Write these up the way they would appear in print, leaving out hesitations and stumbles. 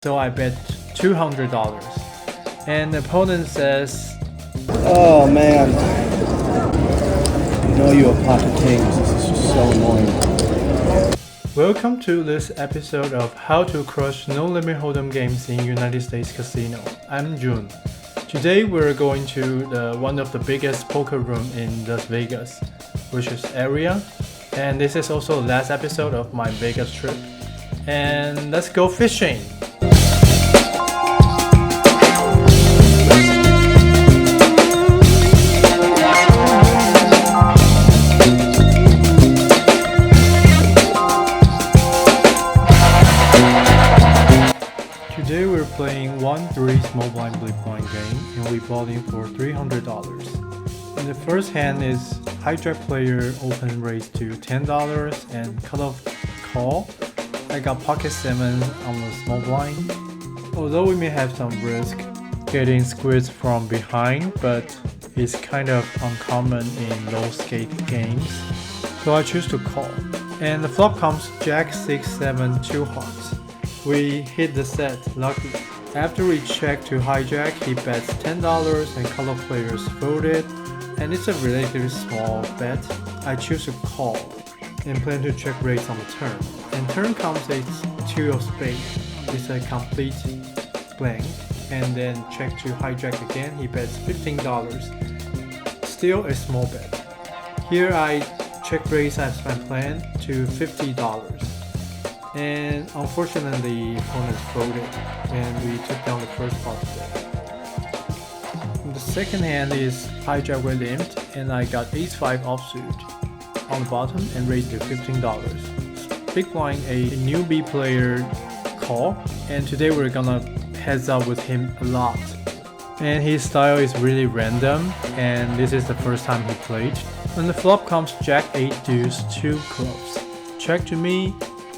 so I bet $200. And the opponent says, "Oh man, you know you're a pocket kings. This is just so annoying." welcome to this episode of How to Crush No Limit Hold'em Games in United States Casino. I'm Jun. Today we're going to one of the biggest poker room in Las Vegas, which is Area. And this is also the last episode of my Vegas trip. And let's go fishing! Today we're playing 1-3 small blind big blind game and we bought in for $300. And the first hand is hijack player open raise to $10 and cutoff call. I got pocket 7 on the small blind. Although we may have some risk getting squeezed from behind, but it's kind of uncommon in low skate games. So I choose to call. And the flop comes Jack 6-7 2 hearts. We hit the set, luckily. After we check to hijack, he bets $10 and color players folded, and it's a relatively small bet. I choose to call and plan to check raise on the turn. And turn comes a 2 of spades. It's a complete blank. And then check to hijack again, he bets $15. Still a small bet. Here I check raise as my plan to $50. And unfortunately, the opponent folded, and we took down the first pot today. The second hand is hijack with limped, and I got ace-5 offsuit on the bottom and raised to $15. Big blind a newbie player call, and today we're gonna heads up with him a lot. And his style is really random, and this is the first time he played. On the flop comes Jack 8 deuce 2 clubs. Check to me.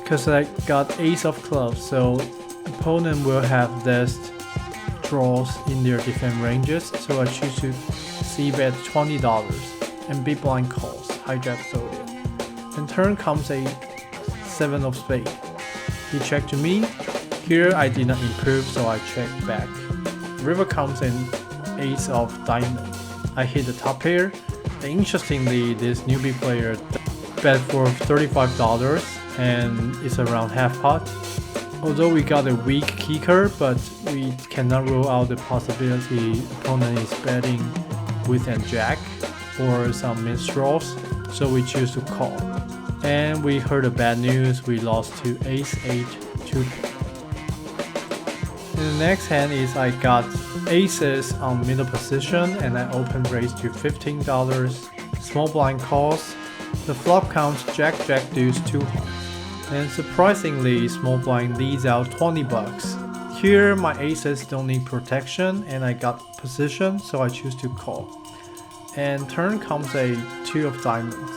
Because I got ace of clubs, so opponent will have less draws in their different ranges, so I choose to c-bet $20 and big blind calls, hijack folded. And turn comes a 7 of spade. He checked to me. Here I did not improve, so I check back. River comes an ace of diamond. I hit the top pair. Interestingly, this newbie player bet for $35. And it's around half pot. Although we got a weak kicker, but we cannot rule out the possibility opponent is betting with a jack or some minstrels, so we choose to call. And we heard the bad news, we lost to ace 8 2. And the next hand is I got aces on middle position and I open raise to $15. Small blind calls. The flop counts Jack deuce 2 hearts. And surprisingly, small blind leads out $20. Here my aces don't need protection and I got position, so I choose to call. And turn comes a 2 of diamonds.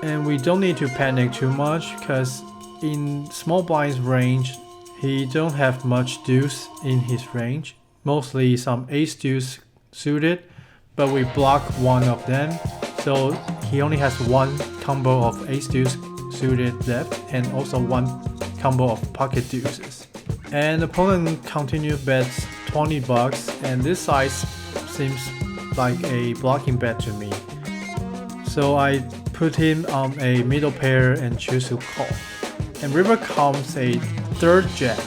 And we don't need to panic too much because in small blind's range, he don't have much deuce in his range. Mostly some ace deuce suited, but we block one of them. So he only has one combo of ace deuce suited left and also one combo of pocket deuces. And opponent continue bets $20 and this size seems like a blocking bet to me. So I put him on a middle pair and choose to call. And river comes a third jack,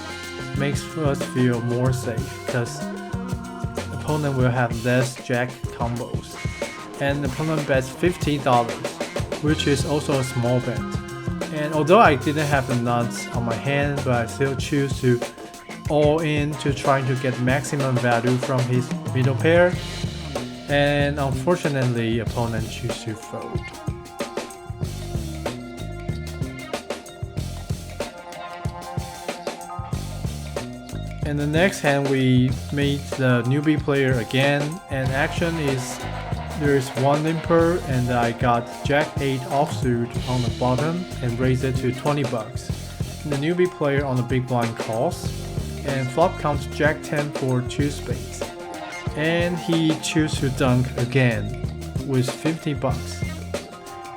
makes us feel more safe because opponent will have less jack combos. And opponent bets $50, which is also a small bet. And although I didn't have the nuts on my hand, but I still choose to all in to try to get maximum value from his middle pair. And unfortunately, opponent choose to fold. And the next hand we made the newbie player again, and action is there is one limper and I got Jack 8 offsuit on the bottom and raised it to $20. And the newbie player on the big blind calls, and flop comes Jack 10 for 2 spades. And he chooses to dunk again with $50.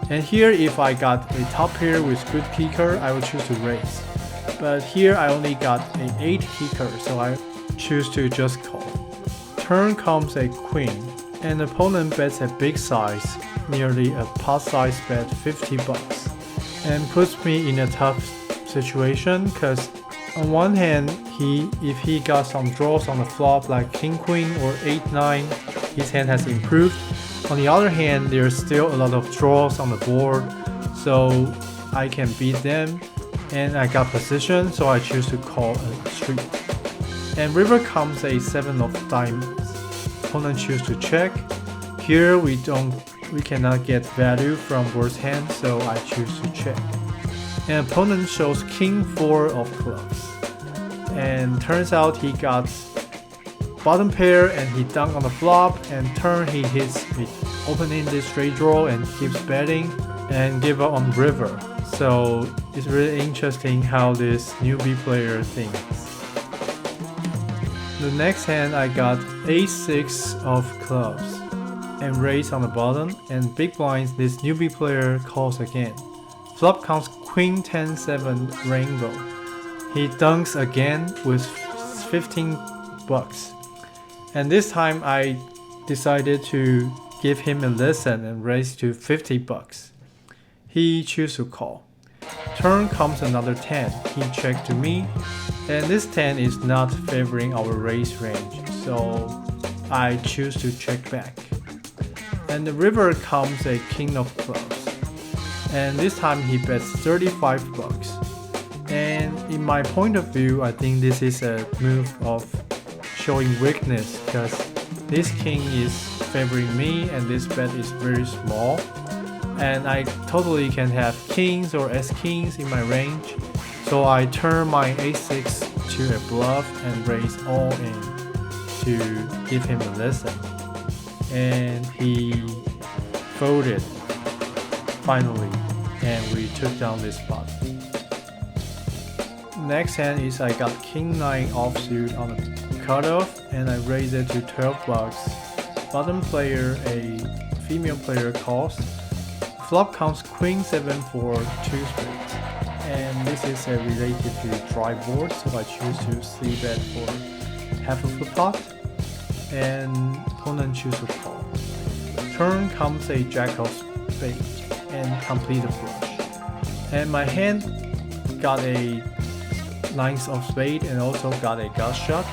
And here if I got a top pair with good kicker, I would choose to raise. but here I only got an 8 kicker, so I choose to just call. Turn comes a queen, and opponent bets a big size, nearly a pot size bet, 50 bucks, and puts me in a tough situation because on one hand, if he got some draws on the flop like king queen or 8-9, his hand has improved. On the other hand, there's still a lot of draws on the board, so I can beat them, and I got position, so I choose to call a street. And river comes a 7 of diamonds. Opponent choose to check. Here we cannot get value from worst hand, so I choose to check. And opponent shows king 4 of clubs. And turns out he got bottom pair and he dunked on the flop, and turn he hits with open-ended straight draw and keeps betting and give up on river. So it's really interesting how this newbie player thinks. The next hand I got ace-6 of clubs and raise on the bottom, and big blinds this newbie player calls again. Flop comes queen 10-7 rainbow. He dunks again with 15 bucks. And this time I decided to give him a lesson and raise to 50 bucks. He chooses to call. Turn comes another 10. He checked to me, and this 10 is not favoring our raise range, so I choose to check back. And the river comes a king of clubs, and this time he bets 35 bucks. And in my point of view, I think this is a move of showing weakness because this king is favoring me and this bet is very small. And I totally can have kings or s-kings in my range, so I turn my a6 to a bluff and raise all in to give him a lesson. And he folded finally, and we took down this spot. Next hand is I got king 9 offsuit on the cutoff, and I raise it to 12 bucks. Bottom player, a female player, calls. Flop comes queen 7 for 2 spades, and this is a relatively dry board, so I choose to see bet for half of the pot, and opponent chooses to call. Turn comes a jack of spades and complete a flush, and my hand got a 9 of spade and also got a gut shot,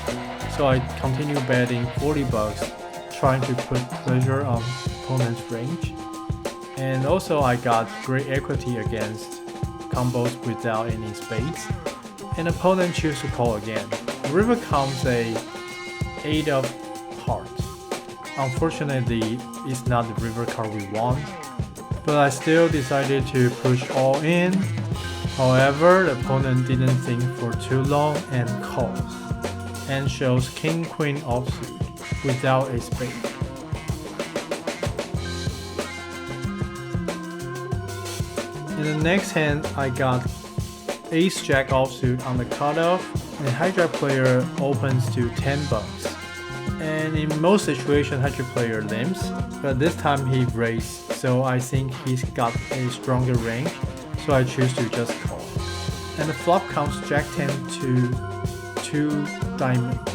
so I continue betting 40 bucks, trying to put pressure on opponent's range. And also I got great equity against combos without any spades. And opponent chooses to call again. River comes a 8 of hearts. Unfortunately, it's not the river card we want, but I still decided to push all in. However, the opponent didn't think for too long and calls, and shows king queen offsuit without a spade. In the next hand, I got ace jack offsuit on the cutoff, and hijack player opens to 10 bucks. And in most situations, hijack player limps, but this time he raised, so I think he's got a stronger range, so I choose to just call. And the flop comes jack 10 to 2 diamonds,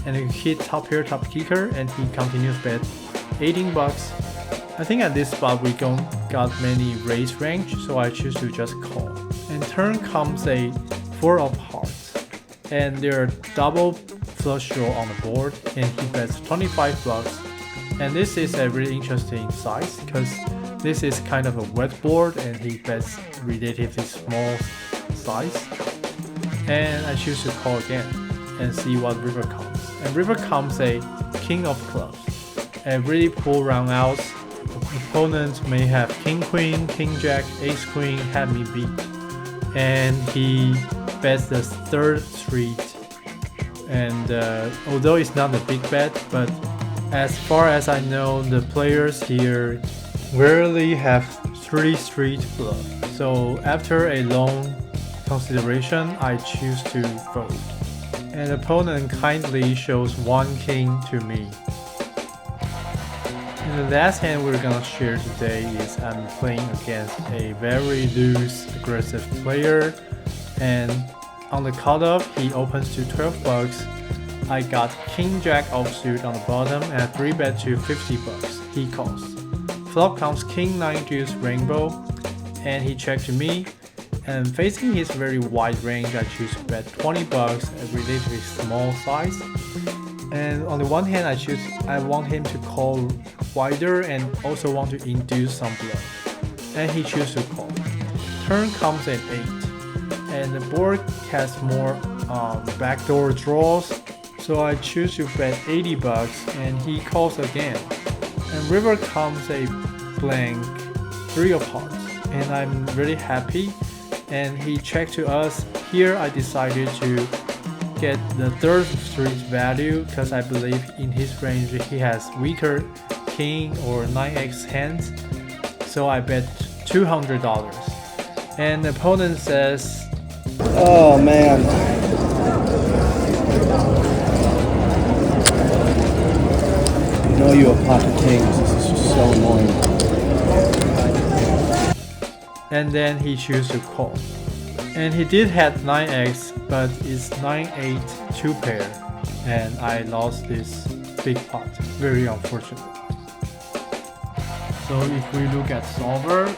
and he hit top pair top kicker, and he continues bet 18 bucks. I think at this spot we don't got many raise range, so I choose to just call. And turn comes a 4 of hearts, and there are double flush draw on the board, and he bets 25 bucks. And this is a really interesting size because this is kind of a wet board, and he bets relatively small size. And I choose to call again and see what river comes. And river comes a king of clubs, and really poor round outs. Opponents may have king queen, king jack, ace queen, had me beat, and he bets the third street. And although it's not a big bet, but as far as I know, the players here rarely have 3 street bluff. So after a long consideration, I choose to fold. And opponent kindly shows 1 king to me. And the last hand we're gonna share today is I'm playing against a very loose, aggressive player, and On the cutoff, he opens to 12 bucks. I got King Jack offsuit on the bottom and a 3-bet to 50 bucks. He calls. Flop comes King 9 deuce rainbow, and he checks to me. And facing his very wide range, I choose to bet 20 bucks, a relatively small size. And on the one hand, I want him to call wider and also want to induce some bluff. And he chooses to call. Turn comes at 8. And the board has more backdoor draws, so I choose to bet 80 bucks and he calls again. And river comes a blank 3 of hearts, and I'm really happy. And he checked to us. Here I decided to get the third street value because I believe in his range he has weaker king or 9x hands, so I bet $200. And the opponent says, oh man. You know you have pocket kings. This is just so annoying. and then he chooses to call. And he did have 9x, but it's 9-8 2 pair, and I lost this big pot. Very unfortunate. So if we look at solver,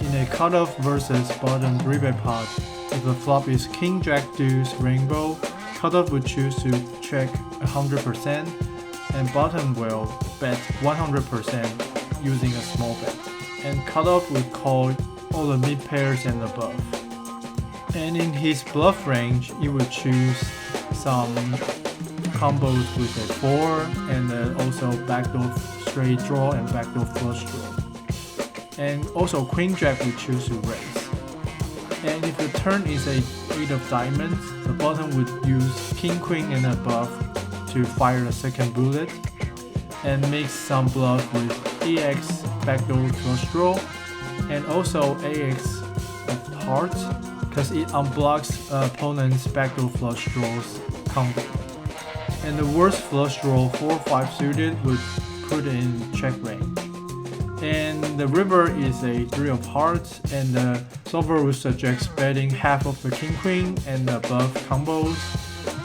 in a cutoff versus bottom 3-bet pot, if the flop is King Jack deuce rainbow, cutoff would choose to check 100%, and bottom will bet 100% using a small bet. And cutoff would call all the mid pairs and above. And in his bluff range, he would choose some combos with a 4 and also backdoor straight draw and backdoor flush draw. And also Queen Jack would choose to raise. And if the turn is a 8 of diamonds, the bottom would use King Queen and above to fire the second bullet and mix some bluff with AX backdoor flush draw and also AX of hearts, because it unblocks opponent's backdoor flush draws combo. And the worst flush draw 4-5 suited would put in check range. And the river is a 3 of hearts, and the solver would suggest betting half of the king queen and the above combos.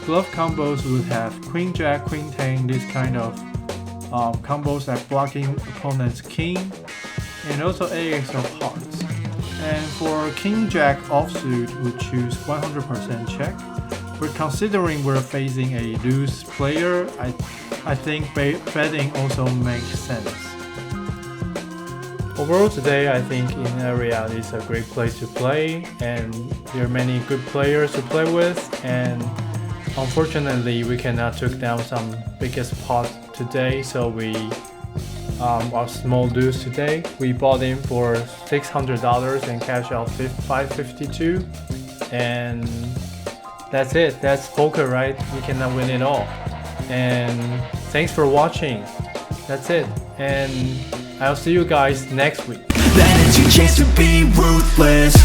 Bluff combos would have queen jack, queen 10, this kind of combos that blocking opponent's king, and also AX of hearts. And for king jack offsuit, we choose 100% check. But considering we're facing a loose player, I think betting also makes sense. Overall today, I think in area is a great place to play, and there are many good players to play with, and unfortunately we cannot took down some biggest pot today, so we our small lose today. We bought in for $600 and cash out $552, and that's it. That's poker, right? You cannot win it all. And thanks for watching. That's it, and I'll see you guys next week. That is your chance to be ruthless.